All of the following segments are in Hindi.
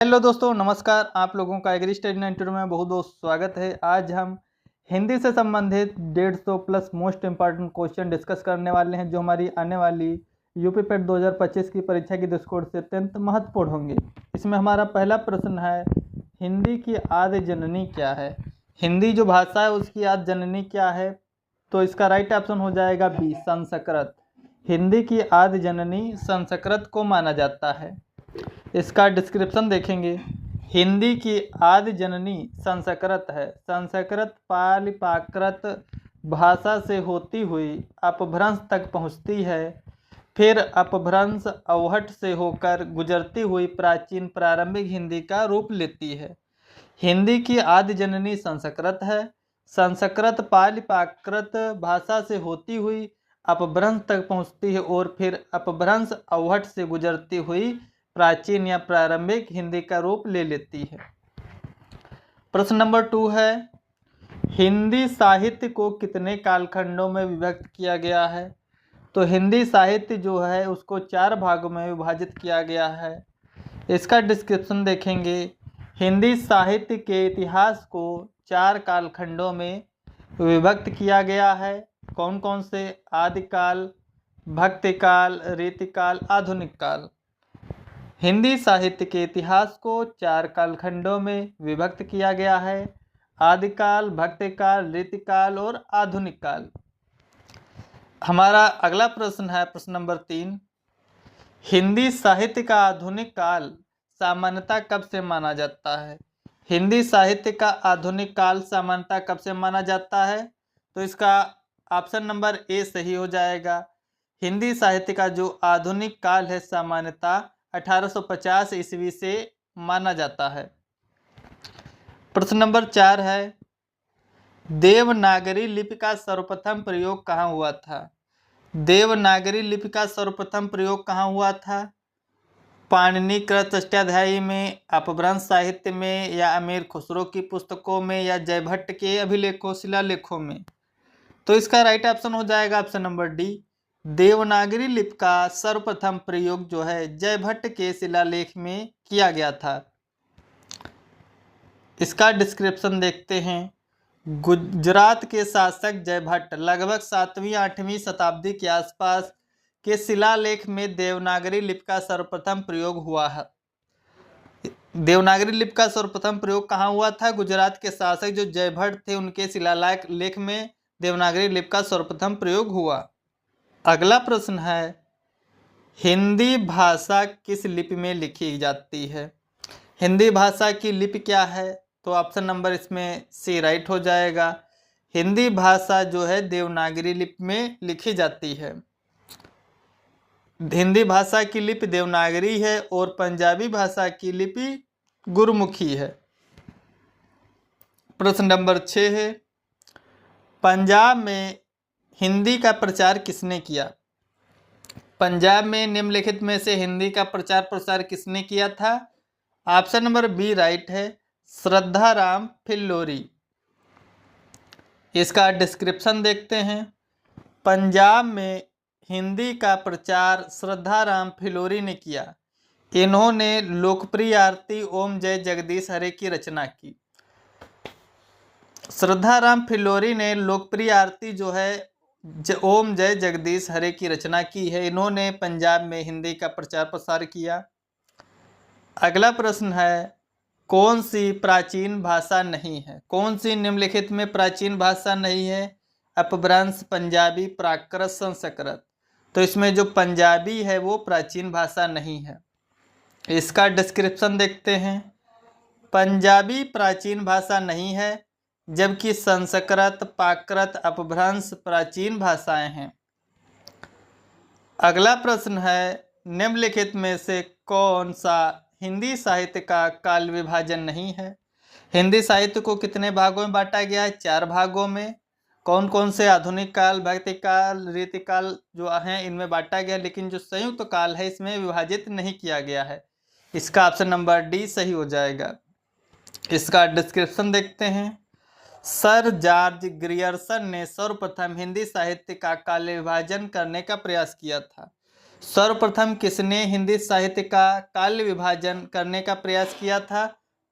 हेलो दोस्तों, नमस्कार। आप लोगों का एग्री स्टडी 92 में बहुत बहुत स्वागत है। आज हम हिंदी से संबंधित 150 plus most important question discuss करने वाले हैं, जो हमारी आने वाली यूपी पेट 2025 की परीक्षा की दृष्टिकोण से अत्यंत महत्वपूर्ण होंगे। इसमें हमारा पहला प्रश्न है, हिंदी की आदि जननी क्या है। हिंदी जो भाषा है उसकी आदि जननी क्या है, तो इसका राइट ऑप्शन हो जाएगा बी, संस्कृत। हिंदी की आदि जननी संस्कृत को माना जाता है। इसका डिस्क्रिप्शन देखेंगे। हिंदी की आदि जननी संस्कृत है। संस्कृत पाली प्राकृत भाषा से होती हुई अपभ्रंश तक पहुँचती है, फिर अपभ्रंश अवहट से होकर गुजरती हुई प्राचीन प्रारंभिक हिंदी का रूप लेती है। हिंदी की आदि जननी संस्कृत है। संस्कृत पाली प्राकृत भाषा से होती हुई अपभ्रंश तक पहुँचती है और फिर अपभ्रंश अवहट से गुजरती हुई प्राचीन या प्रारंभिक हिंदी का रूप ले लेती है। प्रश्न नंबर 2 है, हिंदी साहित्य को कितने कालखंडों में विभक्त किया गया है। तो हिंदी साहित्य जो है उसको 4 भागों में विभाजित किया गया है। इसका डिस्क्रिप्शन देखेंगे। हिंदी साहित्य के इतिहास को 4 कालखंडों में विभक्त किया गया है। कौन कौन से? आदिकाल, भक्तिकाल, रीतिकाल, आधुनिक काल। हिंदी साहित्य के इतिहास को 4 कालखंडों में विभक्त किया गया है। आदिकाल, भक्तिकाल, रीतिकाल और आधुनिक काल। हमारा अगला प्रश्न है प्रश्न नंबर 3, हिंदी साहित्य का आधुनिक काल सामान्यतः कब से माना जाता है। हिंदी साहित्य का आधुनिक काल सामान्यतः कब से माना जाता है, तो इसका ऑप्शन नंबर ए सही हो जाएगा। हिंदी साहित्य का जो आधुनिक काल है सामान्यतः 1850 ईस्वी से माना जाता है। प्रश्न नंबर 4 है, देवनागरी लिपि का सर्वप्रथम प्रयोग कहाँ हुआ था। देवनागरी लिपि का सर्वप्रथम प्रयोग कहाँ हुआ था? पाणिनि कृत अष्टाध्यायी में, अपभ्रंश साहित्य में, या अमीर खुसरो की पुस्तकों में, या जयभट्ट के अभिलेखों शिलालेखों में। तो इसका राइट ऑप्शन हो जाएगा ऑप्शन नंबर डी। देवनागरी लिपि का सर्वप्रथम प्रयोग जो है जयभट्ट के शिलालेख में किया गया था। इसका डिस्क्रिप्शन देखते हैं। गुजरात के शासक जयभट्ट लगभग 7वीं 8वीं शताब्दी के आसपास के शिलालेख में देवनागरी लिपि का सर्वप्रथम प्रयोग हुआ है। देवनागरी लिपि का सर्वप्रथम प्रयोग कहाँ हुआ था? गुजरात के शासक जो जयभट्ट थे उनके शिलालेख में देवनागरी लिपि का सर्वप्रथम प्रयोग हुआ। अगला प्रश्न है, हिंदी भाषा किस लिपि में लिखी जाती है। हिंदी भाषा की लिपि क्या है? तो ऑप्शन नंबर इसमें सी राइट हो जाएगा। हिंदी भाषा जो है देवनागरी लिपि में लिखी जाती है। हिंदी भाषा की लिपि देवनागरी है और पंजाबी भाषा की लिपि गुरमुखी है। प्रश्न नंबर 6 है, पंजाब में हिंदी का प्रचार किसने किया। पंजाब में निम्नलिखित में से हिंदी का प्रचार प्रसार किसने किया था? ऑप्शन नंबर बी राइट है, श्रद्धाराम फिल्लोरी। इसका डिस्क्रिप्शन देखते हैं। पंजाब में हिंदी का प्रचार श्रद्धाराम फिल्लोरी ने किया। इन्होंने लोकप्रिय आरती ओम जय जगदीश हरे की रचना की। श्रद्धाराम फिल्लोरी ने लोकप्रिय आरती जो है ओम जय जगदीश हरे की रचना की है। इन्होंने पंजाब में हिंदी का प्रचार प्रसार किया। अगला प्रश्न है, कौन सी प्राचीन भाषा नहीं है। कौन सी निम्नलिखित में प्राचीन भाषा नहीं है? अपभ्रंश, पंजाबी, प्राकृत, संस्कृत। तो इसमें जो पंजाबी है वो प्राचीन भाषा नहीं है। इसका डिस्क्रिप्शन देखते हैं। पंजाबी प्राचीन भाषा नहीं है, जबकि संस्कृत, प्राकृत, अपभ्रंश प्राचीन भाषाएं हैं। अगला प्रश्न है, निम्नलिखित में से कौन सा हिंदी साहित्य का काल विभाजन नहीं है। हिंदी साहित्य को कितने भागों में बांटा गया है? 4 भागों में। कौन कौन से? आधुनिक काल, भक्तिकाल, रीतिकाल जो हैं इनमें बांटा गया, लेकिन जो संयुक्त काल है इसमें विभाजित नहीं किया गया है। इसका ऑप्शन नंबर डी सही हो जाएगा। इसका डिस्क्रिप्शन देखते हैं। सर जॉर्ज ग्रियर्सन ने सर्वप्रथम हिंदी साहित्य का काल विभाजन करने का प्रयास किया था। सर्वप्रथम किसने हिंदी साहित्य का काल विभाजन करने का प्रयास किया था?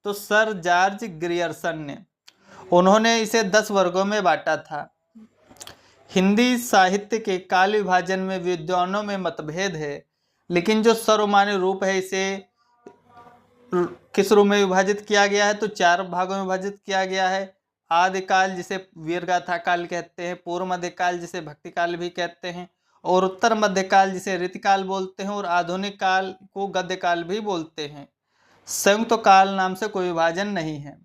तो सर जॉर्ज ग्रियर्सन ने। उन्होंने इसे 10 वर्गों में बांटा था। हिंदी साहित्य के काल विभाजन में विद्वानों में मतभेद है, लेकिन जो सर्वमान्य रूप है इसे किस रूप में विभाजित किया गया है? तो 4 भागों में विभाजित किया गया है। आदिकाल जिसे वीरगाथा काल कहते हैं, पूर्व मध्यकाल जिसे भक्ति काल भी कहते हैं, और उत्तर मध्यकाल जिसे रीतिकाल बोलते हैं, और आधुनिक काल को गद्य काल भी बोलते हैं। संयुक्त काल नाम से कोई विभाजन नहीं है।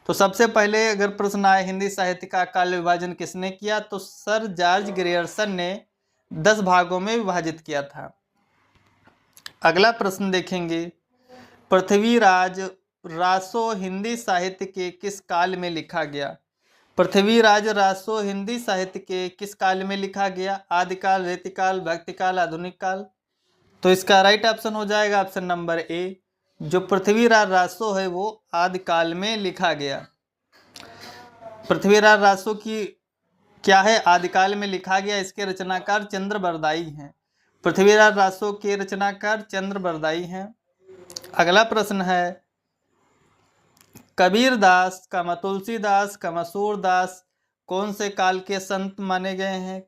तो सबसे पहले अगर प्रश्न आए हिंदी साहित्य का काल विभाजन किसने किया, तो सर जॉर्ज ग्रियर्सन ने 10 भागों में विभाजित किया था। अगला प्रश्न देखेंगे, पृथ्वीराज रासो हिंदी साहित्य के किस काल में लिखा गया? पृथ्वीराज रासो हिंदी साहित्य के किस काल में लिखा गया? आदिकाल, रीतिकाल, भक्तिकाल, आधुनिक काल? तो इसका राइट ऑप्शन हो जाएगा ऑप्शन नंबर ए। जो पृथ्वीराज रासो है वो आदिकाल में लिखा गया। पृथ्वीराज रासो की क्या है? आदिकाल में लिखा गया। इसके रचनाकार चंद्रबरदाई हैं। पृथ्वीराज रासो के रचनाकार चंद्रबरदाई हैं। अगला प्रश्न है, कबीरदास, तुलसीदास, सूरदास कौन से काल के संत माने गए हैं?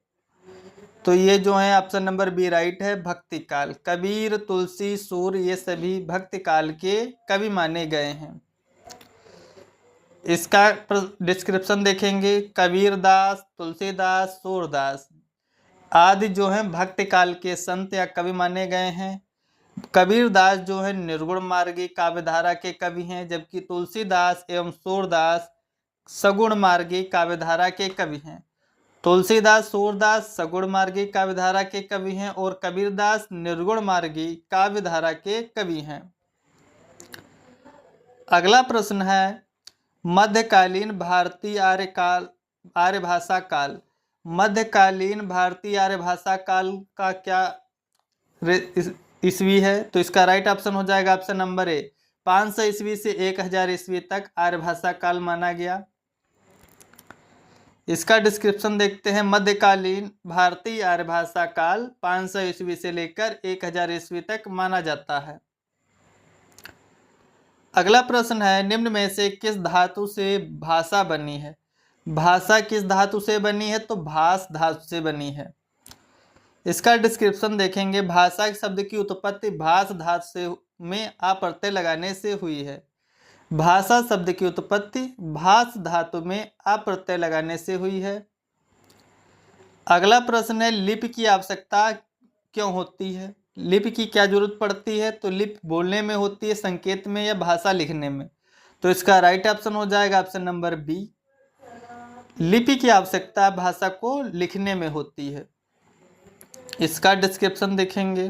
तो ये जो है ऑप्शन नंबर बी राइट है, भक्ति काल। कबीर, तुलसी, सूर ये सभी भक्ति काल के कवि माने गए हैं। इसका डिस्क्रिप्शन देखेंगे, कबीरदास, तुलसीदास, सूरदास आदि जो है भक्ति काल के संत या कवि माने गए हैं। कबीरदास जो है निर्गुण मार्गी काव्यधारा के कवि हैं, जबकि तुलसीदास एवं सूरदास सगुण मार्गी काव्यधारा के कवि हैं। तुलसीदास, सूरदास सगुण मार्गी काव्यधारा के कवि हैं और कबीरदास निर्गुण मार्गी काव्यधारा के कवि हैं। अगला प्रश्न है, मध्यकालीन भारतीय आर्यभाषा काल। मध्यकालीन भारतीय आर्यभाषा काल का क्या ईस्वी है? तो इसका राइट ऑप्शन हो जाएगा ऑप्शन नंबर ए, 500 ईस्वी से 1000 ईस्वी तक आर्यभाषा काल माना गया। इसका डिस्क्रिप्शन देखते हैं, मध्यकालीन भारतीय आर्यभाषा काल 500 ईस्वी से लेकर 1000 ईस्वी तक माना जाता है। अगला प्रश्न है, निम्न में से किस धातु से भाषा बनी है? भाषा किस धातु से बनी है? तो भास धातु से बनी है। इसका डिस्क्रिप्शन देखेंगे, भाषा शब्द की उत्पत्ति भास धातु से में आ प्रत्यय लगाने से हुई है। भाषा शब्द की उत्पत्ति भास धातु में आ प्रत्यय लगाने से हुई है। अगला प्रश्न है, लिपि की आवश्यकता क्यों होती है? लिपि की क्या जरूरत पड़ती है? तो लिपि बोलने में होती है, संकेत में, या भाषा लिखने में? तो इसका राइट ऑप्शन हो जाएगा ऑप्शन नंबर बी, लिपि की आवश्यकता भाषा को लिखने में होती है। इसका डिस्क्रिप्शन देखेंगे,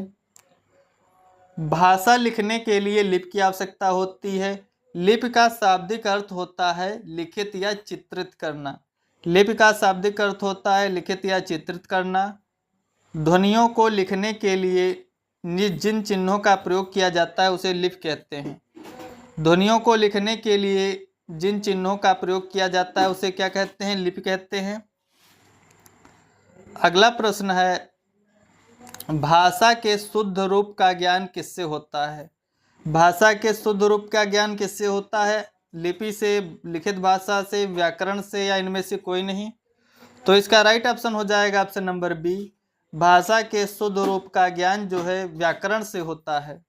भाषा लिखने के लिए लिपि की आवश्यकता होती है। लिपि का शाब्दिक अर्थ होता है लिखित या चित्रित करना। लिपि का शाब्दिक अर्थ होता है लिखित या चित्रित करना। ध्वनियों को लिखने के लिए जिन चिन्हों का प्रयोग किया जाता है उसे लिपि कहते हैं। ध्वनियों को लिखने के लिए जिन चिन्हों का प्रयोग किया जाता है उसे क्या कहते हैं? लिपि कहते हैं। अगला प्रश्न है, भाषा के शुद्ध रूप का ज्ञान किससे होता है? भाषा के शुद्ध रूप का ज्ञान किससे होता है? लिपि से, लिखित भाषा से, व्याकरण से, या इनमें से कोई नहीं? तो इसका राइट ऑप्शन हो जाएगा ऑप्शन नंबर बी, भाषा के शुद्ध रूप का ज्ञान जो है व्याकरण से होता है।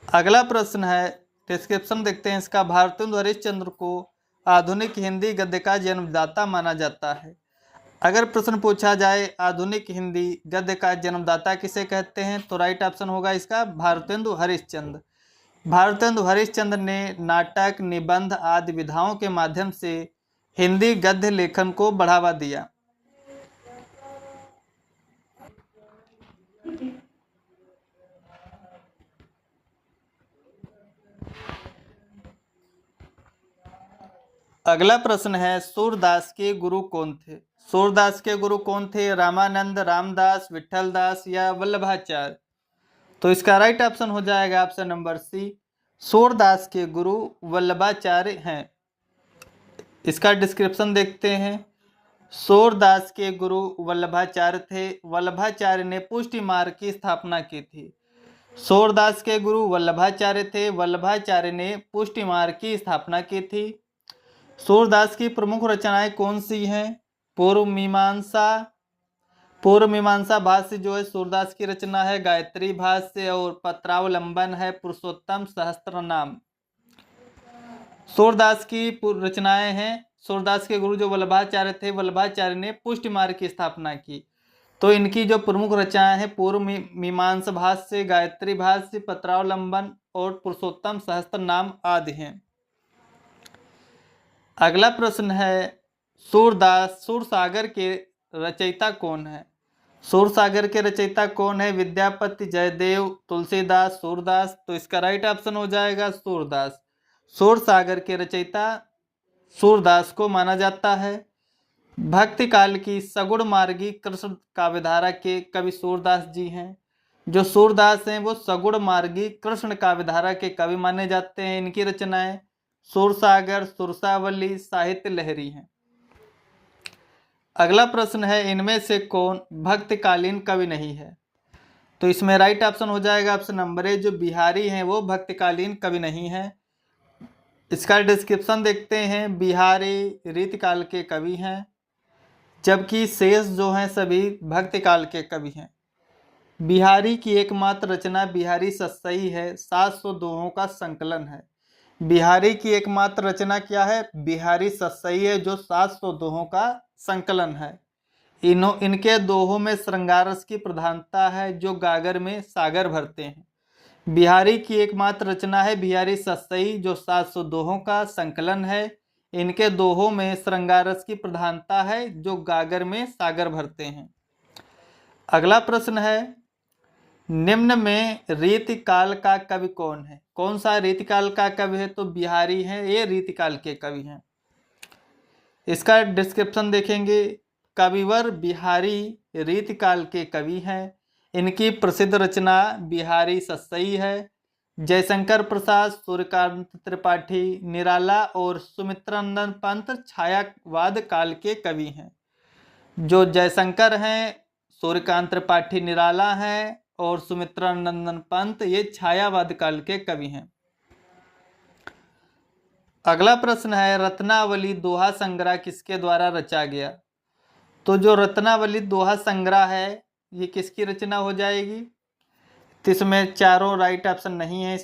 अगला प्रश्न है, डिस्क्रिप्शन देखते हैं इसका, भारतेंदु हरिश्चंद्र को आधुनिक हिंदी गद्य का जन्मदाता माना जाता है। अगर प्रश्न पूछा जाए आधुनिक हिंदी गद्य का जन्मदाता किसे कहते हैं, तो राइट ऑप्शन होगा इसका भारतेंदु हरिश्चंद्र। भारतेंदु हरिश्चंद्र ने नाटक, निबंध आदि विधाओं के माध्यम से हिंदी गद्य लेखन को बढ़ावा दिया। अगला प्रश्न है, सूरदास के गुरु कौन थे? सूरदास के गुरु कौन थे? रामानंद, रामदास, विठलदास या वल्लभाचार्य? तो इसका राइट ऑप्शन हो जाएगा ऑप्शन नंबर सी, सूरदास के गुरु वल्लभाचार्य हैं। इसका डिस्क्रिप्शन देखते हैं, सूरदास के गुरु वल्लभाचार्य थे। वल्लभाचार्य ने पुष्टि मार्ग की स्थापना की थी। सूरदास के गुरु वल्लभाचार्य थे। वल्लभाचार्य ने पुष्टि मार्ग की स्थापना की थी। सूरदास की प्रमुख रचनाएं कौन सी हैं? पूर्व मीमांसा भाष्य जो है सूरदास की रचना है। गायत्री भाष्य और पत्रावलंबन है पुरुषोत्तम सहस्त्रनाम। सूरदास की रचनाएं हैं। सूरदास के गुरु जो वल्लभाचार्य थे, वल्लभाचार्य ने पुष्टि मार्ग की स्थापना की। तो इनकी जो प्रमुख रचनाएं हैं पूर्व मीमांसा भाष्य, गायत्री भाष्य, पत्रावलंबन और पुरुषोत्तम सहस्त्रनाम आदि हैं। अगला प्रश्न है, सूरसागर के रचयिता कौन है? सूरसागर के रचयिता कौन है? विद्यापति, जयदेव, तुलसीदास, सूरदास। तो इसका राइट ऑप्शन हो जाएगा सूरदास। सूरसागर के रचयिता सूरदास को माना जाता है। भक्ति काल की सगुण मार्गी कृष्ण काव्यधारा के कवि सूरदास जी हैं। जो सूरदास हैं वो सगुण मार्गी कृष्ण काव्यधारा के कवि माने जाते हैं। इनकी रचनाएं सूरसागर, सुरसावली, साहित्य लहरी हैं। अगला प्रश्न है, इनमें से कौन भक्तिकालीन कवि नहीं है? तो इसमें राइट ऑप्शन हो जाएगा ऑप्शन नंबर ए, जो बिहारी हैं वो भक्तिकालीन कवि नहीं है। इसका डिस्क्रिप्शन देखते हैं। बिहारी रीतिकाल के कवि हैं, जबकि शेष जो हैं सभी भक्तिकाल के कवि हैं। बिहारी की एकमात्र रचना बिहारी सतसई है, 700 दोहों का संकलन है। बिहारी की एकमात्र रचना क्या है? बिहारी सतसई है, जो 700 दोहों का संकलन है। इनके दोहों में श्रृंगार रस की प्रधानता है, जो गागर में सागर भरते हैं। बिहारी की एकमात्र रचना है बिहारी सतसई, जो 700 दोहों का संकलन है। इनके दोहों में श्रृंगार रस की प्रधानता है, जो गागर में सागर भरते हैं। अगला प्रश्न है, निम्न में रीतिकाल का कवि कौन है? कौन सा रीतिकाल का कवि है? तो बिहारी हैं, ये रीतिकाल के कवि हैं। इसका डिस्क्रिप्शन देखेंगे। कविवर बिहारी रीतिकाल के कवि हैं। इनकी प्रसिद्ध रचना बिहारी सतसई है। जयशंकर प्रसाद, सूर्यकांत त्रिपाठी, निराला और सुमित्रानंद पंत छायावाद काल के कवि हैं। जो जयशंकर हैं, सूर्यकांत त्रिपाठी निराला हैं और सुमित्रानंदन पंत ये छायावाद काल के कवि हैं। अगला प्रश्न है, रत्नावली दोहा संग्रह किसके द्वारा रचा गया? तो जो रत्नावली दोहा संग्रह है ये किसकी रचना हो जाएगी? तो इसमें चारों राइट ऑप्शन नहीं है।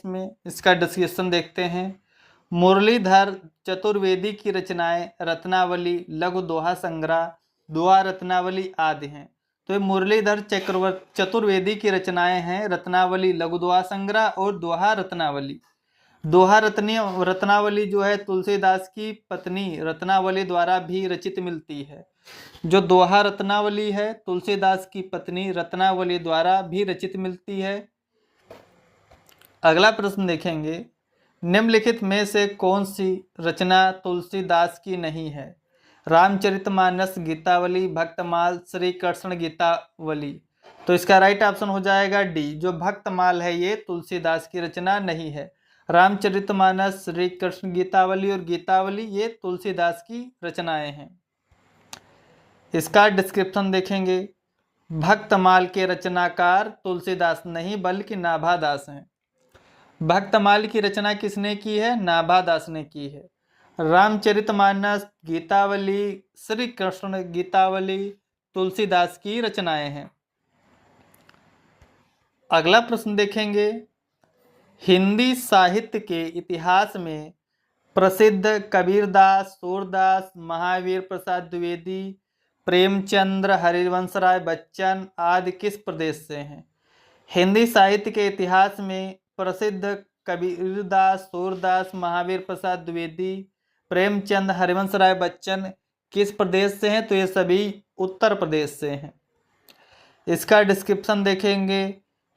इसका डिस्क्रिप्शन देखते हैं। मुरलीधर चतुर्वेदी की रचनाएं रत्नावली, लघु दोहा संग्रह, दोहा रत्नावली आदि हैं। तो ये मुरलीधर चतुर्वेदी की रचनाएं हैं रत्नावली, लघु दोहा संग्रह और दोहा रत्नावली। दोहा रत्नावली जो है तुलसीदास की पत्नी रत्नावली द्वारा भी रचित मिलती है। जो दोहा रत्नावली है तुलसीदास की पत्नी रत्नावली द्वारा भी रचित मिलती है। अगला प्रश्न देखेंगे, निम्नलिखित में से कौन सी रचना तुलसीदास की नहीं है? रामचरितमानस, गीतावली, भक्तमाल, श्री कृष्ण गीतावली। तो इसका राइट ऑप्शन हो जाएगा डी, जो भक्तमाल है ये तुलसीदास की रचना नहीं है। रामचरितमानस, श्री कृष्ण गीतावली और गीतावली ये तुलसीदास की रचनाएं हैं। इसका डिस्क्रिप्शन देखेंगे। भक्तमाल के रचनाकार तुलसीदास नहीं बल्कि नाभादास हैं। भक्तमाल की रचना किसने की है? नाभादास ने की है। रामचरितमानस, गीतावली, श्री कृष्ण गीतावली तुलसीदास की रचनाएं हैं। अगला प्रश्न देखेंगे, हिंदी साहित्य के इतिहास में प्रसिद्ध कबीरदास, सूरदास, महावीर प्रसाद द्विवेदी, प्रेमचंद्र, हरिवंश राय बच्चन आदि किस प्रदेश से हैं? हिंदी साहित्य के इतिहास में प्रसिद्ध कबीरदास, सूरदास, महावीर प्रसाद द्विवेदी, प्रेमचंद, हरिवंश राय बच्चन किस प्रदेश से हैं? तो ये सभी उत्तर प्रदेश से हैं। इसका डिस्क्रिप्शन देखेंगे।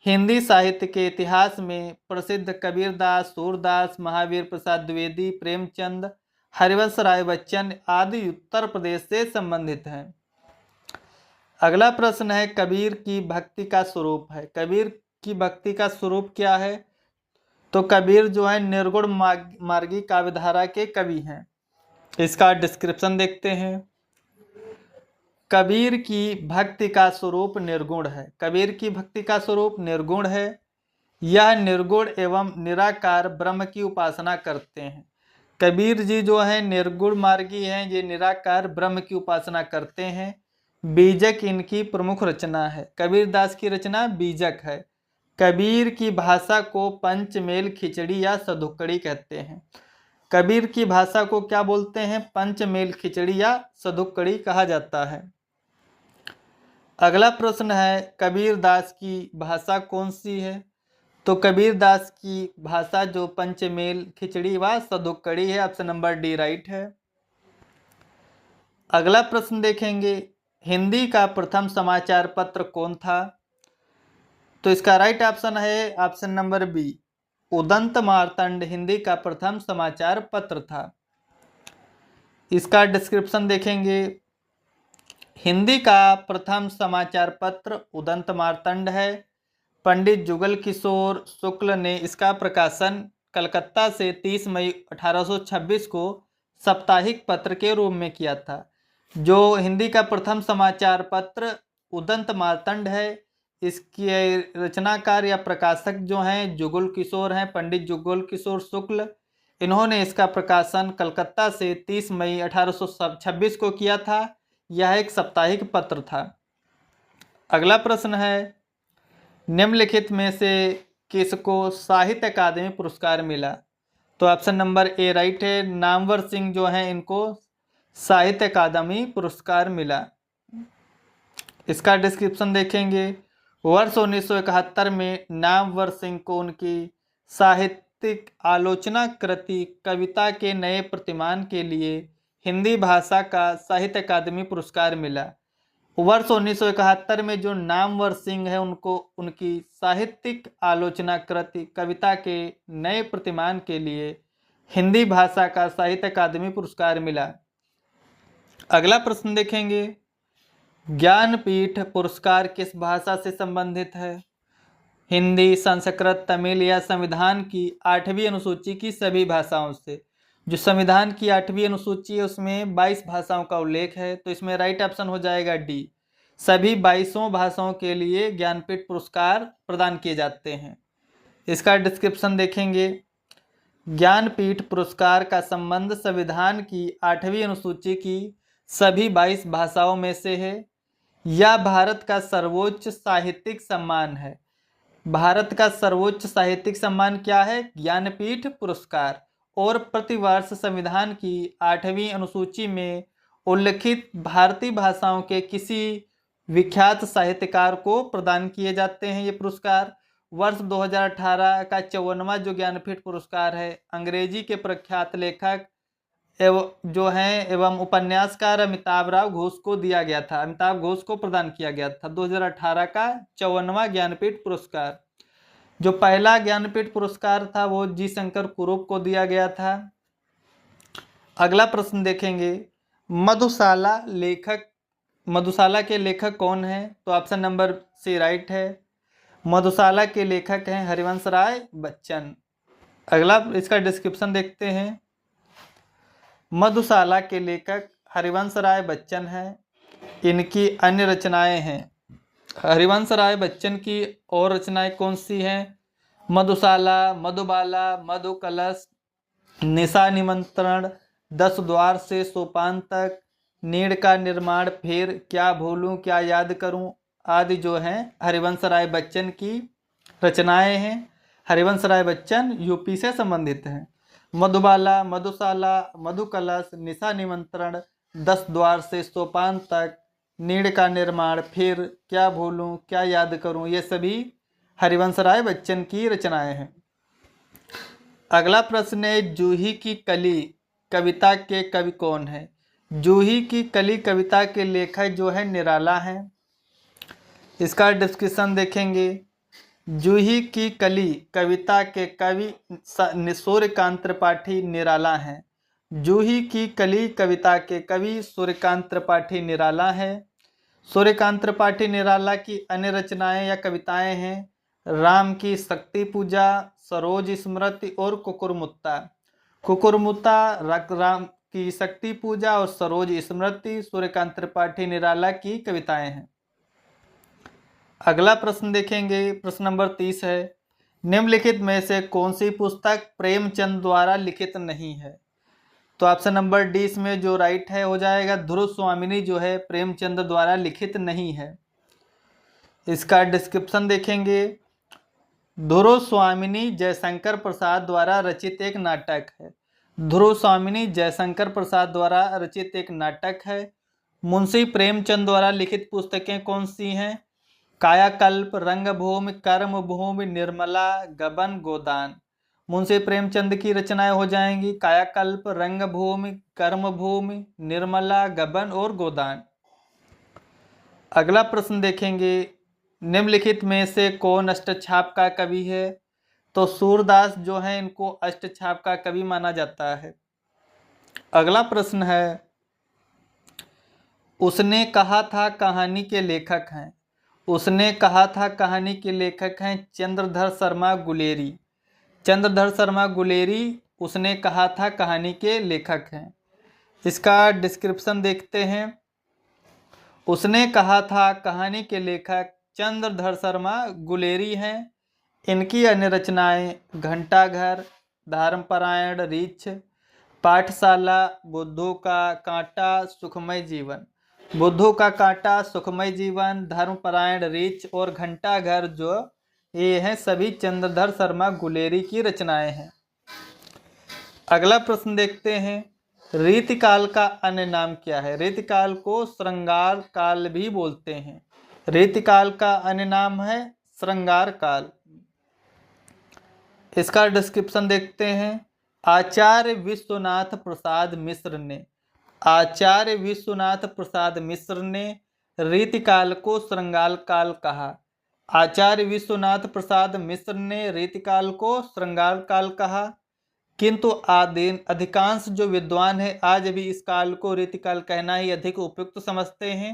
हिंदी साहित्य के इतिहास में प्रसिद्ध कबीरदास, सूरदास, महावीर प्रसाद द्विवेदी, प्रेमचंद, हरिवंश राय बच्चन आदि उत्तर प्रदेश से संबंधित हैं। अगला प्रश्न है, कबीर की भक्ति का स्वरूप है। कबीर की भक्ति का स्वरूप क्या है? तो कबीर जो है निर्गुण मार्गी काव्यधारा के कवि हैं। इसका डिस्क्रिप्शन देखते हैं। कबीर की भक्ति का स्वरूप निर्गुण है। कबीर की भक्ति का स्वरूप निर्गुण है। यह निर्गुण एवं निराकार ब्रह्म की उपासना करते हैं। कबीर जी जो है निर्गुण मार्गी हैं, ये निराकार ब्रह्म की उपासना करते हैं। बीजक इनकी प्रमुख रचना है। कबीर दास की रचना बीजक है। कबीर की भाषा को पंचमेल खिचड़ी या सधुक्कड़ी कहते हैं। कबीर की भाषा को क्या बोलते हैं? पंचमेल खिचड़ी या सधुक्कड़ी कहा जाता है। अगला प्रश्न है कबीर दास की भाषा कौन सी है? तो कबीर दास की भाषा जो पंचमेल खिचड़ी व सधुक्कड़ी है। ऑप्शन नंबर डी राइट है। अगला प्रश्न देखेंगे, हिंदी का प्रथम समाचार पत्र कौन था? तो इसका राइट ऑप्शन है option number B, Udant Martand Hindi का प्रथम समाचार पत्र था। इसका डिस्क्रिप्शन देखेंगे, हिंदी का प्रथम समाचार पत्र उदंत मार्तंड है। पंडित जुगल किशोर शुक्ल ने इसका प्रकाशन कलकत्ता से 30 मई 1826 को साप्ताहिक पत्र के रूप में किया था। जो हिंदी का प्रथम समाचार पत्र उदंत मार्तंड है, इसके रचनाकार या प्रकाशक जो हैं जुगल किशोर हैं, पंडित जुगल किशोर शुक्ल। इन्होंने इसका प्रकाशन कलकत्ता से 30 मई 1826 को किया था। यह एक साप्ताहिक पत्र था। अगला प्रश्न है, निम्नलिखित में से किसको साहित्य अकादमी पुरस्कार मिला? तो ऑप्शन नंबर ए राइट है। नामवर सिंह जो हैं इनको साहित्य अकादमी पुरस्कार मिला। इसका डिस्क्रिप्शन देखेंगे, वर्ष 1971 में नामवर सिंह को उनकी साहित्यिक आलोचना कृति कविता के नए प्रतिमान के लिए हिंदी भाषा का साहित्य अकादमी पुरस्कार मिला। वर्ष 1971 में जो नामवर सिंह है उनको उनकी साहित्यिक आलोचना कृति कविता के नए प्रतिमान के लिए हिंदी भाषा का साहित्य अकादमी पुरस्कार मिला। अगला प्रश्न देखेंगे, ज्ञानपीठ पुरस्कार किस भाषा से संबंधित है? हिंदी, संस्कृत, तमिल या संविधान की 8वीं अनुसूची की सभी भाषाओं से। जो संविधान की 8वीं अनुसूची है उसमें 22 भाषाओं का उल्लेख है, तो इसमें राइट ऑप्शन हो जाएगा डी। सभी 22 भाषाओं के लिए ज्ञानपीठ पुरस्कार प्रदान किए जाते हैं। इसका डिस्क्रिप्शन देखेंगे, ज्ञानपीठ पुरस्कार का संबंध संविधान की 8वीं अनुसूची की सभी 22 भाषाओं में से है। यह भारत का सर्वोच्च साहित्यिक सम्मान है। भारत का सर्वोच्च साहित्यिक सम्मान क्या है? ज्ञानपीठ पुरस्कार। और प्रतिवर्ष संविधान की 8वीं अनुसूची में उल्लिखित भारतीय भाषाओं के किसी विख्यात साहित्यकार को प्रदान किए जाते हैं ये पुरस्कार। वर्ष 2018 का 54वां जो ज्ञानपीठ पुरस्कार है अंग्रेजी के प्रख्यात लेखक एवं उपन्यासकार अमिताभ राव घोष को दिया गया था। अमिताभ घोष को प्रदान किया गया था 2018 का 54वां ज्ञानपीठ पुरस्कार। जो पहला ज्ञानपीठ पुरस्कार था वो जी शंकर कुरूप को दिया गया था। अगला प्रश्न देखेंगे, मधुशाला के लेखक कौन हैं? तो ऑप्शन नंबर सी राइट है। मधुशाला के लेखक हैं हरिवंश राय बच्चन। अगला इसका डिस्क्रिप्शन देखते हैं, मधुशाला के लेखक हरिवंश राय बच्चन हैं। इनकी अन्य रचनाएं हैं। हरिवंश राय बच्चन की और रचनाएं कौन सी हैं? मधुशाला, मधुबाला, मधु कलश, निशा निमंत्रण, 10 द्वार से सोपान तक, नीड़ का निर्माण, फिर क्या भूलूं क्या याद करूं आदि जो हैं हरिवंश राय बच्चन की रचनाएं हैं। हरिवंश राय बच्चन यूपी से संबंधित हैं। मधुबाला, मधुशाला, मधु कलश, निशा निमंत्रण, 10 द्वार से सोपान तक, नीड़ का निर्माण, फिर क्या भूलूं क्या याद करूं, ये सभी हरिवंश राय बच्चन की रचनाएं हैं। अगला प्रश्न है, जूही की कली कविता के कवि कौन है? जूही की कली कविता के लेखक जो है निराला हैं। इसका डिस्क्रिप्शन देखेंगे, जूही की कली कविता के कवि सूर्यकांत त्रिपाठी निराला हैं। जूही की कली कविता के कवि सूर्यकांत त्रिपाठी निराला है। सूर्यकांत त्रिपाठी निराला की अन्य रचनाएं या कविताएं हैं राम की शक्ति पूजा, सरोज स्मृति और कुकुरमुत्ता। कुकुरमुत्ता की शक्ति पूजा और सरोज स्मृति सूर्यकांत त्रिपाठी निराला की कविताएं हैं। अगला प्रश्न देखेंगे, प्रश्न नंबर 30 है, निम्नलिखित में से कौन सी पुस्तक प्रेमचंद द्वारा लिखित नहीं है? तो ऑप्शन नंबर डी इसमें जो राइट है हो जाएगा, ध्रुव स्वामिनी जो है प्रेमचंद द्वारा लिखित नहीं है। इसका डिस्क्रिप्शन देखेंगे, ध्रुव स्वामिनी जयशंकर प्रसाद द्वारा रचित एक नाटक है। ध्रुव स्वामिनी जयशंकर प्रसाद द्वारा रचित एक नाटक है। मुंशी प्रेमचंद द्वारा लिखित पुस्तकें कौन सी हैं? कायाकल्प, रंगभूमि, कर्मभूमि, निर्मला, गबन, गोदान। मुंशी प्रेमचंद की रचनाएं हो जाएंगी कायाकल्प, रंगभूमि, कर्मभूमि, निर्मला, गबन और गोदान। अगला प्रश्न देखेंगे, निम्नलिखित में से कौन अष्टछाप का कवि है? तो सूरदास जो है इनको अष्टछाप का कवि माना जाता है। अगला प्रश्न है, उसने कहा था कहानी के लेखक हैं। उसने कहा था कहानी के लेखक हैं चंद्रधर शर्मा गुलेरी। चंद्रधर शर्मा गुलेरी उसने कहा था कहानी के लेखक हैं। इसका डिस्क्रिप्शन देखते हैं, उसने कहा था कहानी के लेखक चंद्रधर शर्मा गुलेरी हैं। इनकी अन्य रचनाएं घंटाघर, धर्मपरायण, रीछ, पाठशाला, बुद्धू का कांटा, सुखमय जीवन। बुद्धू का कांटा, सुखमय जीवन, धर्मपरायण, रीछ और घंटाघर जो ये हैं सभी चंद्रधर शर्मा गुलेरी की रचनाएं हैं। अगला प्रश्न देखते हैं, रीतिकाल का अन्य नाम क्या है? रीतिकाल को श्रृंगार काल भी बोलते हैं। रीतिकाल का अन्य नाम है श्रृंगार काल। इसका डिस्क्रिप्शन देखते हैं, आचार्य विश्वनाथ प्रसाद मिश्र ने आचार्य विश्वनाथ प्रसाद मिश्र ने रीतिकाल को श्रृंगार काल कहा। आचार्य विश्वनाथ प्रसाद मिश्र ने रीतिकाल को श्रृंगार काल कहा, किंतु अधिकांश जो विद्वान हैं आज भी इस काल को रीतिकाल कहना ही अधिक उपयुक्त समझते हैं।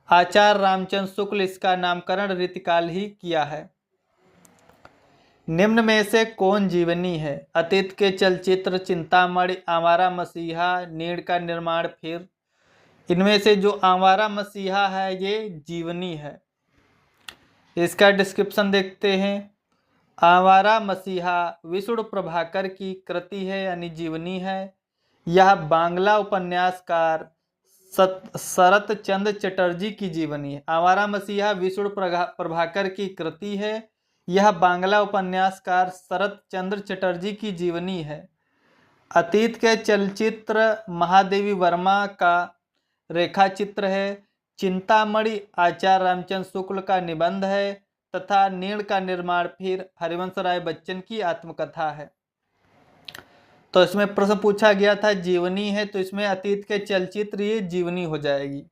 आचार्य रामचंद्र शुक्ल इसका नामकरण रीतिकाल ही किया है। निम्न में से कौन जीवनी है? अतीत के चलचित्र चिंतामणि, आवारा मसीहा, नीड़ का निर्माण फिर। इनमें से जो आवारा मसीहा है ये जीवनी है। इसका डिस्क्रिप्शन देखते हैं, आवारा मसीहा विष्णु प्रभाकर की कृति है यानी जीवनी है। यह बांग्ला उपन्यासकार शरत चंद्र चटर्जी की जीवनी है। आवारा मसीहा विष्णु प्रभाकर की कृति है। यह बांग्ला उपन्यासकार शरत चंद्र चटर्जी की जीवनी है। अतीत के चलचित्र महादेवी वर्मा का रेखाचित्र है। चिंतामणि आचार्य रामचंद्र शुक्ल का निबंध है तथा नीड़ का निर्माण फिर हरिवंश राय बच्चन की आत्मकथा है। तो इसमें प्रश्न पूछा गया था जीवनी है, तो इसमें अतीत के चलचित्र ये जीवनी हो जाएगी।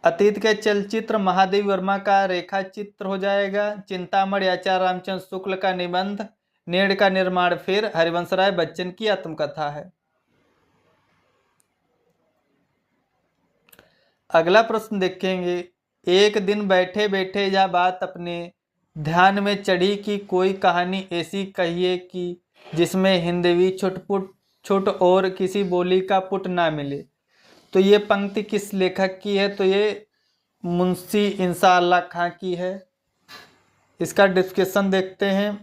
अतीत के चलचित्र महादेवी वर्मा का रेखा चित्र हो जाएगा। चिंतामणि आचार्य रामचंद्र शुक्ल का निबंध, नीड़ का निर्माण फिर हरिवंश राय बच्चन की आत्मकथा है। अगला प्रश्न देखेंगे, एक दिन बैठे बैठे यह बात अपने ध्यान में चढ़ी कि कोई कहानी ऐसी कहिए कि जिसमें हिंदवी छुट और किसी बोली का पुट ना मिले। तो ये पंक्ति किस लेखक की है? तो ये मुंशी इंशाअल्लाह खां की है। इसका डिस्क्रिप्शन देखते हैं,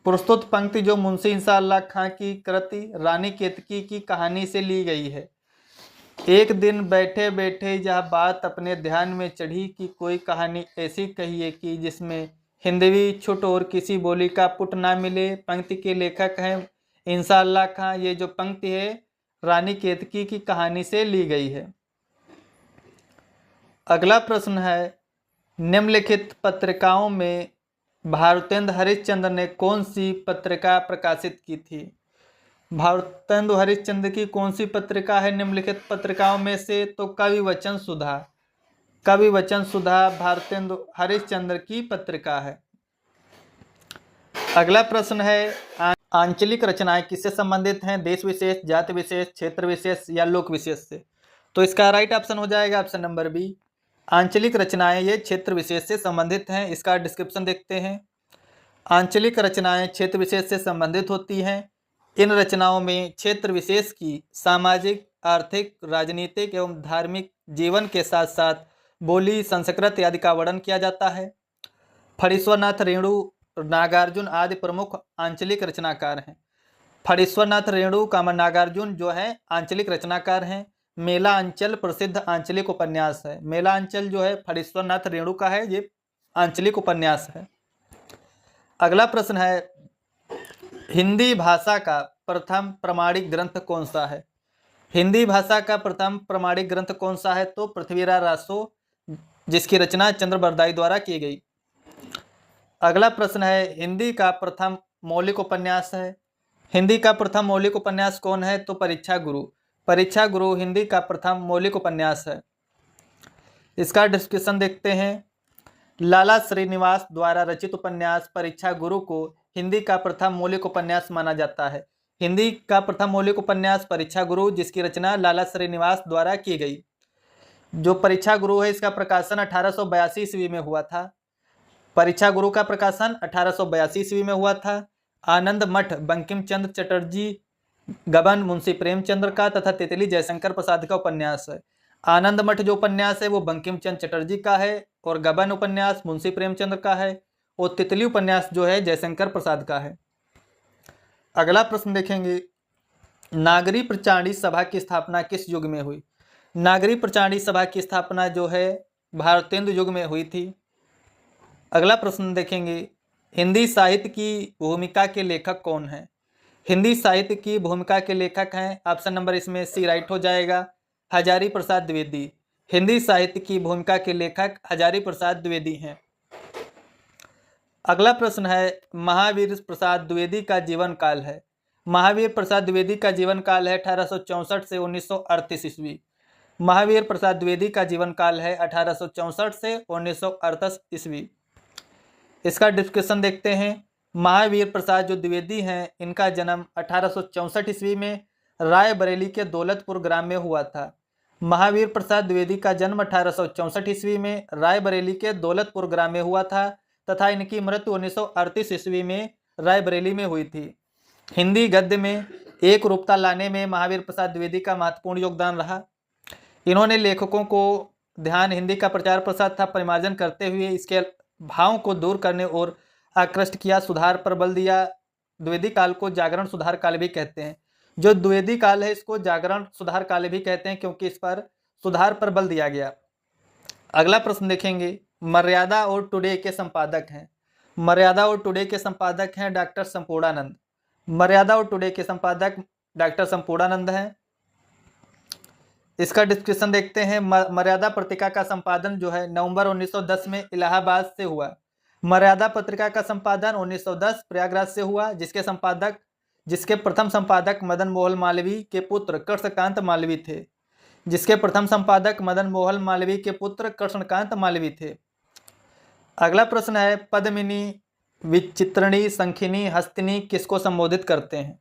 प्रस्तुत पंक्ति जो मुंशी इंशाअल्लाह खां की कृति रानी केतकी की कहानी से ली गई है। एक दिन बैठे बैठे यह बात अपने ध्यान में चढ़ी कि कोई कहानी ऐसी कहिए कि जिसमें हिंदवी छुट और किसी बोली का पुट ना मिले। पंक्ति के लेखक हैं इंशाअल्लाह खां। ये जो पंक्ति है रानी केतकी की कहानी से ली गई है। अगला प्रश्न है, निम्नलिखित पत्रिकाओं में भारतेंदु हरिश्चंद्र ने कौन सी पत्रिका प्रकाशित की थी? भारतेंदु हरिश्चंद्र की कौन सी पत्रिका है निम्नलिखित पत्रिकाओं में से? तो कवि वचन सुधा। कवि वचन सुधा भारतेंदु हरिश्चंद्र की पत्रिका है। अगला प्रश्न है, आंचलिक रचनाएं किससे संबंधित हैं? देश विशेष, जाति विशेष, क्षेत्र विशेष या लोक विशेष से? तो इसका राइट ऑप्शन हो जाएगा ऑप्शन नंबर बी, आंचलिक रचनाएं ये क्षेत्र विशेष से संबंधित हैं। इसका डिस्क्रिप्शन देखते हैं, आंचलिक रचनाएं क्षेत्र विशेष से संबंधित होती हैं। इन रचनाओं में क्षेत्र विशेष की सामाजिक, आर्थिक, राजनीतिक एवं धार्मिक जीवन के साथ साथ बोली, संस्कृत आदि का वर्णन किया जाता है। फणीश्वरनाथ रेणु, नागार्जुन आदि प्रमुख आंचलिक रचनाकार हैं। फणीश्वरनाथ रेणु का नागार्जुन जो है आंचलिक रचनाकार हैं। मेला अंचल प्रसिद्ध आंचलिक उपन्यास है। मेला अंचल जो है फणीश्वरनाथ रेणु का है, ये आंचलिक उपन्यास है। अगला प्रश्न है, हिंदी भाषा का प्रथम प्रमाणिक ग्रंथ कौन सा है? हिंदी भाषा का प्रथम प्रमाणिक ग्रंथ कौन सा है? तो पृथ्वीराज रासो, जिसकी रचना चंद्र बरदाई द्वारा की गई। अगला प्रश्न है, हिंदी का प्रथम मौलिक उपन्यास है। हिंदी का प्रथम मौलिक उपन्यास कौन है? तो परीक्षा गुरु। परीक्षा गुरु हिंदी का प्रथम मौलिक उपन्यास है। इसका डिस्क्रिप्शन देखते हैं। लाला श्रीनिवास द्वारा रचित उपन्यास परीक्षा गुरु को हिंदी का प्रथम मौलिक उपन्यास माना जाता है। हिंदी का प्रथम मौलिक उपन्यास परीक्षा गुरु, जिसकी रचना लाला श्रीनिवास द्वारा की गई। जो परीक्षा गुरु है, इसका प्रकाशन 1882 ईस्वी में हुआ था। परीक्षा गुरु का प्रकाशन 1882 ईस्वी में हुआ था। आनंद मठ बंकिम चंद्र चटर्जी, गबन मुंशी प्रेमचंद्र का तथा तितली जयशंकर प्रसाद का उपन्यास है। आनंद मठ जो उपन्यास है वो बंकिम चंद्र चटर्जी का है और गबन उपन्यास मुंशी प्रेमचंद्र का है और तितली उपन्यास जो है जयशंकर प्रसाद का है। अगला प्रश्न देखेंगे, नागरी प्रचारणी सभा की स्थापना किस युग में हुई? नागरी प्रचारणी सभा की स्थापना जो है भारतेंदु युग में हुई थी। अगला प्रश्न देखेंगे, हिंदी साहित्य की भूमिका के लेखक कौन है? हिंदी साहित्य की भूमिका के लेखक हैं, ऑप्शन नंबर इसमें सी राइट हो जाएगा, हजारी प्रसाद द्विवेदी। हिंदी साहित्य की भूमिका के लेखक हजारी प्रसाद द्विवेदी हैं। अगला प्रश्न है, महावीर प्रसाद द्विवेदी का जीवन काल है। महावीर प्रसाद द्विवेदी का जीवन काल है 1864 से 1938 ईस्वी। महावीर प्रसाद द्विवेदी का जीवन काल है 1864 से 1938 ईस्वी। इसका डिस्क्रिप्शन देखते हैं। महावीर प्रसाद जो द्विवेदी हैं, इनका जन्म 1864 ईस्वी में रायबरेली के दौलतपुर ग्राम में हुआ था। महावीर प्रसाद द्विवेदी का जन्म 1864 ईस्वी में रायबरेली के दौलतपुर ग्राम में हुआ था तथा इनकी मृत्यु 1938 ईस्वी में रायबरेली में हुई थी। हिंदी गद्य में एक रूपता लाने में महावीर प्रसाद द्विवेदी का महत्वपूर्ण योगदान रहा। इन्होंने लेखकों को ध्यान हिंदी का प्रचार प्रसार तथा परिमार्जन करते हुए इसके भावों को दूर करने और आकृष्ट किया, सुधार पर बल दिया। द्विवेदी काल को जागरण सुधार काल भी कहते हैं। जो द्विवेदी काल है इसको जागरण सुधार काल भी कहते हैं क्योंकि इस पर सुधार पर बल दिया गया। अगला प्रश्न देखेंगे, मर्यादा और टुडे के संपादक हैं। मर्यादा और टुडे के संपादक हैं डॉक्टर संपूर्णानंद। मर्यादा और टुडे के संपादक डॉक्टर संपूर्णानंद हैं। इसका डिस्क्रिप्शन देखते हैं। मर्यादा पत्रिका का संपादन जो है नवंबर 1910 में इलाहाबाद से हुआ। मर्यादा पत्रिका का संपादन 1910 प्रयागराज से हुआ, जिसके प्रथम संपादक मदन मोहन मालवीय के पुत्र कृष्णकांत मालवीय थे। जिसके प्रथम संपादक मदन मोहन मालवीय के पुत्र कृष्णकांत मालवीय थे। अगला प्रश्न है, पद्मिनी, विचित्रणी, संखिनी, हस्तिनी किसको संबोधित करते हैं?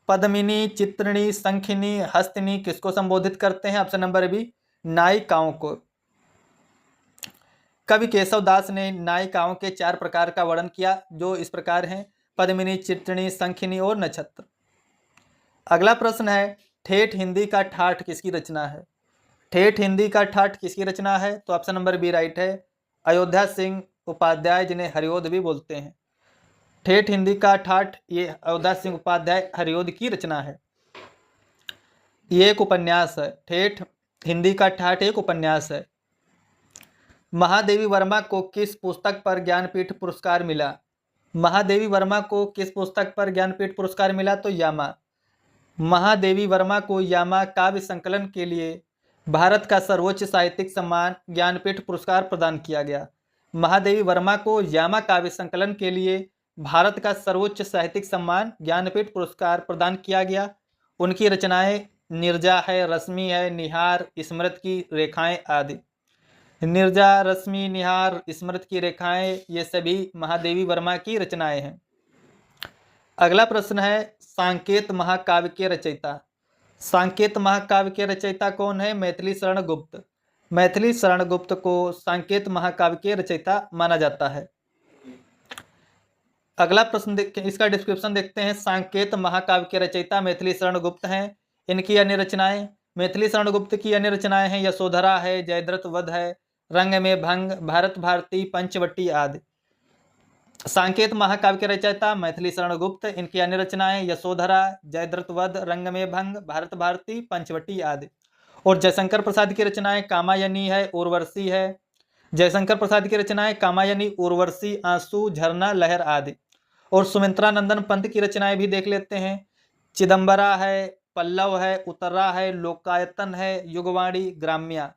पद्मिनी, चित्रिणी, संखिनी, हस्तिनी किसको संबोधित करते हैं? ऑप्शन नंबर बी, नायिकाओं को। कवि केशव दास ने नायिकाओं के 4 प्रकार का वर्णन किया जो इस प्रकार हैं, पद्मिनी, चित्रिणी, संखिनी और नक्षत्र। अगला प्रश्न है, ठेठ हिंदी का ठाठ किसकी रचना है? ठेठ हिंदी का ठाठ किसकी रचना है? तो ऑप्शन नंबर बी राइट है, अयोध्या सिंह उपाध्याय, जिन्हें हरिओद भी बोलते हैं। ठेठ हिंदी का ठाठ ये अयोध्या सिंह उपाध्याय हरिओद की रचना है। ये एक उपन्यास है। ठेठ हिंदी का ठाठ एक उपन्यास है। महादेवी वर्मा को किस पुस्तक पर ज्ञानपीठ पुरस्कार मिला? महादेवी वर्मा को किस पुस्तक पर ज्ञानपीठ पुरस्कार मिला? तो यामा। महादेवी वर्मा को यामा काव्य संकलन के लिए भारत का सर्वोच्च साहित्यिक सम्मान ज्ञानपीठ पुरस्कार प्रदान किया गया। महादेवी वर्मा को यामा काव्य संकलन के लिए भारत का सर्वोच्च साहित्यिक सम्मान ज्ञानपीठ पुरस्कार प्रदान किया गया। उनकी रचनाएं नीरजा है, रश्मि है, निहार, स्मृत की रेखाएं आदि। नीरजा, रश्मि, निहार, स्मृत की रेखाएं ये सभी महादेवी वर्मा की रचनाएं हैं। अगला प्रश्न है, सांकेत महाकाव्य के रचयिता। सांकेत महाकाव्य के रचयिता कौन है? मैथिली शरण गुप्त। मैथिली शरण गुप्त को सांकेत महाकाव्य के रचयिता माना जाता है। अगला प्रश्न इसका डिस्क्रिप्शन देखते हैं। सांकेत महाकाव्य के रचयिता मैथिली शरण गुप्त हैं। इनकी अन्य रचनाएं, मैथिली शरण गुप्त की अन्य रचनाएं हैं यशोधरा है, जयद्रथ वध है, रंग में भंग, भारत भारती, पंचवटी आदि। सांकेत महाकाव्य के रचयिता मैथिली शरण गुप्त, इनकी अन्य रचनाएं यशोधरा, जयद्रथ वध, रंग में भंग, भारत भारती, पंचवटी आदि। और जयशंकर प्रसाद की रचनाएं कामायनी है, उर्वशी है। जयशंकर प्रसाद की रचनाएं कामायनी, उर्वशी, आंसू, झरना, लहर आदि। और सुमित्रा नंदन पंत की रचनाएं भी देख लेते हैं। चिदंबरा है, पल्लव है, उत्तरा है, लोकायतन है, युगवाणी, ग्राम्या।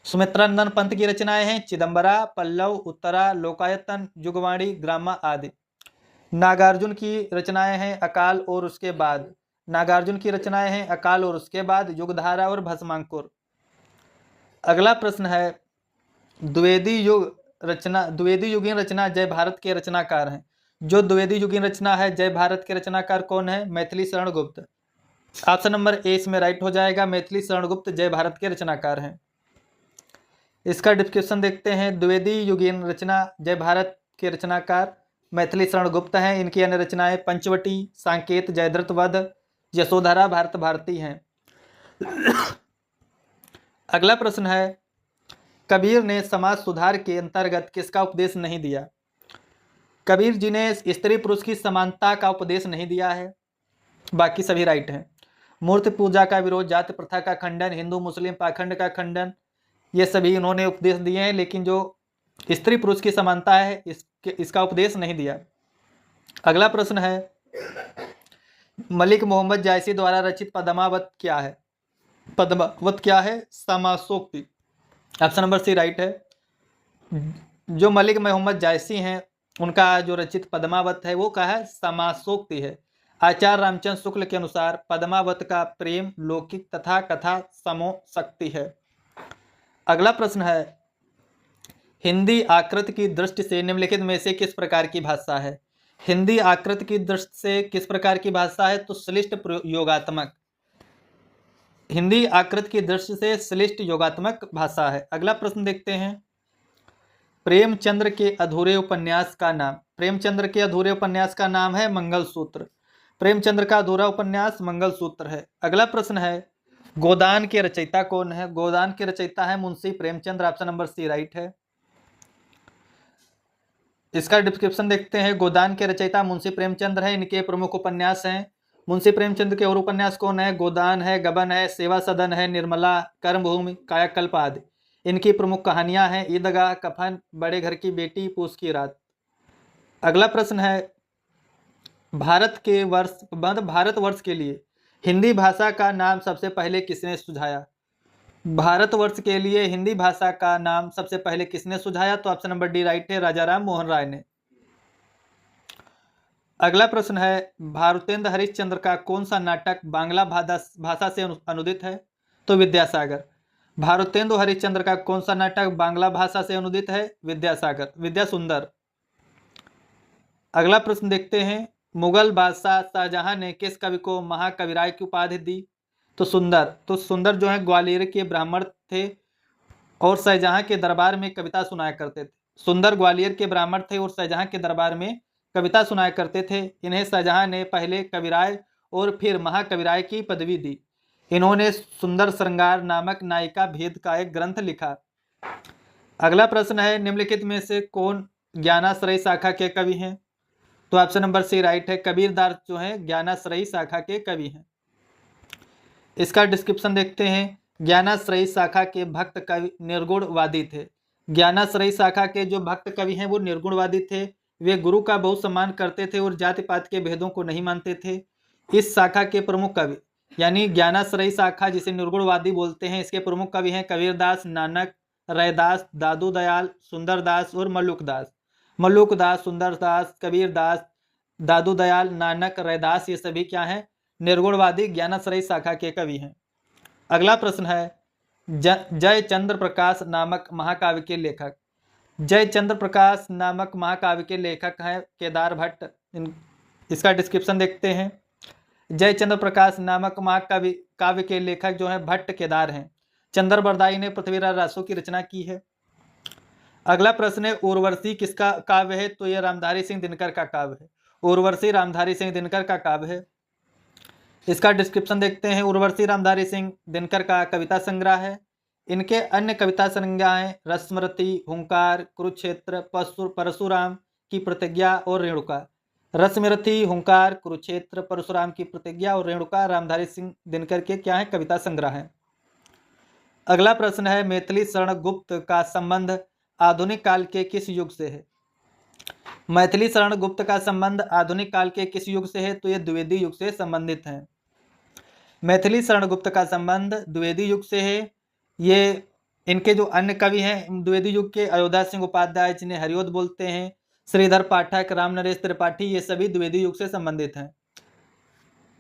सुमित्रा नंदन पंत की रचनाएं हैं चिदंबरा, पल्लव, उत्तरा, लोकायतन, युगवाणी, ग्रामा आदि। नागार्जुन की रचनाएं हैं अकाल और उसके बाद। नागार्जुन की रचनाएं हैं अकाल और उसके बाद, युगधारा और भस्मांकुर। अगला प्रश्न है द्विवेदी युगीन रचना जय भारत के रचनाकार हैं। जो द्विवेदी युगीन रचना है जय भारत के रचनाकार कौन है? Maithili Sharan Gupt. Option number A इसमें राइट हो जाएगा, मैथिली शरण गुप्त जय भारत के रचनाकार हैं। इसका डिस्क्रिप्शन देखते हैं। द्विवेदी युगीन रचना जय भारत के रचनाकार मैथिली शरण गुप्त हैं। इनकी अन्य रचनाएं पंचवटी, सांकेत, जयद्रथ वध, यशोधरा, भारत भारती हैं। अगला प्रश्न है कबीर ने समाज सुधार के अंतर्गत किसका उपदेश नहीं दिया? कबीर जी ने स्त्री पुरुष की समानता का उपदेश नहीं दिया है, बाकी सभी राइट हैं। मूर्ति पूजा का विरोध, जाति प्रथा का खंडन, हिंदू मुस्लिम पाखंड का खंडन, ये सभी इन्होंने उपदेश दिए हैं, लेकिन जो स्त्री पुरुष की समानता है इसका उपदेश नहीं दिया। अगला प्रश्न है मलिक मोहम्मद जायसी द्वारा रचित पद्मावत क्या है? पद्मावत क्या है? समासोक्ति। ऑप्शन नंबर सी राइट है। जो मलिक मोहम्मद जायसी हैं उनका जो रचित पद्मावत है वो क्या है? समासोक्ति है। आचार्य रामचंद्र शुक्ल के अनुसार पद्मावत का प्रेम, लौकिक तथा कथा समोशक्ति है। अगला प्रश्न है हिंदी आकृति की दृष्टि से निम्नलिखित में से किस प्रकार की भाषा है? हिंदी आकृति की दृष्टि से किस प्रकार की भाषा है? तो श्लिष्ट योगात्मक। हिंदी आकृति की दृष्टि से श्लिष्ट योगात्मक भाषा है। अगला प्रश्न देखते हैं प्रेमचंद्र के अधूरे उपन्यास का नाम। प्रेमचंद्र के अधूरे उपन्यास का नाम है मंगलसूत्र। प्रेमचंद्र का अधूरा उपन्यास मंगलसूत्र है। अगला प्रश्न है गोदान के रचयिता कौन है? गोदान के रचयिता है Munshi Premchandra. Option number C right है। इसका डिस्क्रिप्शन देखते हैं। गोदान के रचयिता मुंशी प्रेमचंद्र है। इनके प्रमुख उपन्यास हैं। मुंशी प्रेमचंद्र के और उपन्यास कौन है? गोदान है, गबन है, सेवा सदन है, निर्मला, कर्मभूमि, कायाकल्प आदि। इनकी प्रमुख कहानियां हैं ईदगाह, कफन, बड़े घर की बेटी, पूस की रात। अगला प्रश्न है भारतवर्ष के लिए हिंदी भाषा का नाम सबसे पहले किसने सुझाया? भारतवर्ष के लिए हिंदी भाषा का नाम सबसे पहले किसने सुझाया? तो ऑप्शन नंबर डी राइट है, राजा राम मोहन राय ने। अगला प्रश्न है भारतेंद्र हरिश्चंद्र का कौन सा नाटक बांग्ला भाषा से अनुदित है? तो विद्यासागर। भारतेंदु हरिश्चंद्र का कौन सा नाटक बांग्ला भाषा से अनुदित है? विद्यासागर, विद्यासुंदर। अगला प्रश्न देखते हैं मुगल बादशाह शाहजहां ने किस कवि को महाकविराय की उपाधि दी? तो सुंदर। तो सुंदर जो है ग्वालियर के ब्राह्मण थे और शाहजहां के दरबार में कविता सुनाया करते थे। सुंदर ग्वालियर के ब्राह्मण थे और शाहजहां के दरबार में कविता सुनाया करते थे। इन्हें शाहजहां ने पहले कविराय और फिर महाकविराय की पदवी दी। इन्होंने सुंदर श्रृंगार नामक नायिका भेद का एक ग्रंथ लिखा। अगला प्रश्न है निम्नलिखित में से कौन ज्ञानाश्रयी शाखा के कवि हैं? तो ऑप्शन नंबर सी राइट है, कबीरदास जो है ज्ञानाश्रयी शाखा के कवि हैं। इसका डिस्क्रिप्शन देखते हैं। ज्ञानाश्रयी शाखा के भक्त कवि निर्गुणवादी थे। ज्ञानाश्रयी शाखा के जो भक्त कवि हैं वो निर्गुणवादी थे। वे गुरु का बहुत सम्मान करते थे और जाति पात के भेदों को नहीं मानते थे। इस शाखा के प्रमुख कवि यानी ज्ञानाश्रयी शाखा जिसे निर्गुणवादी बोलते हैं, इसके प्रमुख कवि हैं कबीरदास, नानक, रैदास, दादू दयाल, सुंदरदास और मल्लुकदास। मल्लुकदास, सुंदरदास, कबीरदास, दादू दयाल, नानक, रैदास ये सभी क्या हैं? निर्गुणवादी ज्ञानाश्रयी शाखा के कवि हैं। अगला प्रश्न है जयचंद्र प्रकाश नामक महाकाव्य के लेखक। जयचंद्र प्रकाश नामक महाकाव्य के लेखक हैं केदार भट्ट। इसका डिस्क्रिप्शन देखते हैं। जयचंद्र प्रकाश नामक महाकाव्य के लेखक जो हैं भट्ट केदार हैं। चंद्र बरदाई ने पृथ्वीराज रासो की रचना की है। अगला प्रश्न है उर्वशी किसका काव्य है? तो यह रामधारी सिंह दिनकर का काव्य है। उर्वशी रामधारी सिंह दिनकर का काव्य है। इसका डिस्क्रिप्शन देखते हैं। उर्वशी रामधारी सिंह दिनकर का कविता संग्रह है। इनके अन्य कविता संग्रह हैं रसस्मृति, हुंकार, कुरुक्षेत्र, परशुराम की प्रतिज्ञा और रेणुका। रसस्मृति, हुंकार, कुरुक्षेत्र, परशुराम की प्रतिज्ञा और रेणुका रामधारी सिंह दिनकर के क्या है, कविता संग्रह है। अगला प्रश्न है मैथिली शरण गुप्त का संबंध आधुनिक काल के किस युग से है। मैथिली शरण गुप्त का संबंध आधुनिक काल के किस युग से है, तो ये द्विवेदी युग से संबंधित है। मैथिली शरण गुप्त का संबंध द्विवेदी युग से है। ये इनके जो अन्य कवि हैं द्विवेदी युग के, अयोध्या सिंह उपाध्याय जिन्हें हरिओद बोलते हैं, श्रीधर पाठक, राम नरेश त्रिपाठी, ये सभी द्विवेदी युग से संबंधित हैं।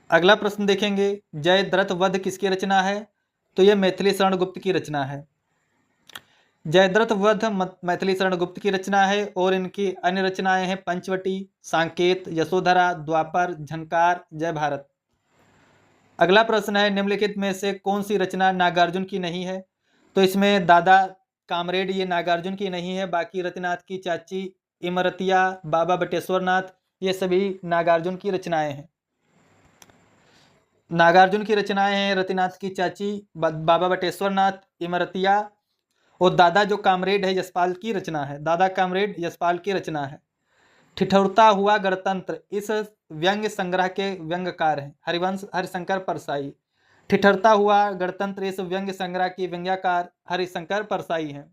अगला प्रश्न देखेंगे जयद्रथ वध किसकी रचना है, तो ये मैथिली शरण गुप्त की रचना है। जयद्रथ वध मैथिली शरण गुप्त की रचना है और इनकी अन्य रचनाएं हैं पंचवटी, सांकेत, यशोधरा, द्वापर, झंकार, जय भारत। अगला प्रश्न है निम्नलिखित में से कौन सी रचना नागार्जुन की नहीं है, तो इसमें दादा कामरेड ये नागार्जुन की नहीं है, बाकी रतिनाथ की चाची, इमरतिया, बाबा बटेश्वर नाथ, ये सभी नागार्जुन की रचनाएं हैं। नागार्जुन की रचनाएं हैं रतिनाथ की चाची, बाबा बटेश्वर नाथ, इमरतिया, और दादा जो कामरेड है यशपाल की रचना है। दादा कामरेड यशपाल की रचना है। ठिठुरता हुआ गणतंत्र इस व्यंग्य संग्रह के व्यंग्यकार हैं हरिवंश हरिशंकर परसाई। ठिठुरता हुआ गणतंत्र इस व्यंग्य संग्रह की व्यंग्यकार हरिशंकर परसाई हैं।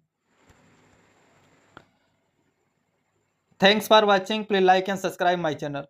Thanks for watching, please like and subscribe my channel.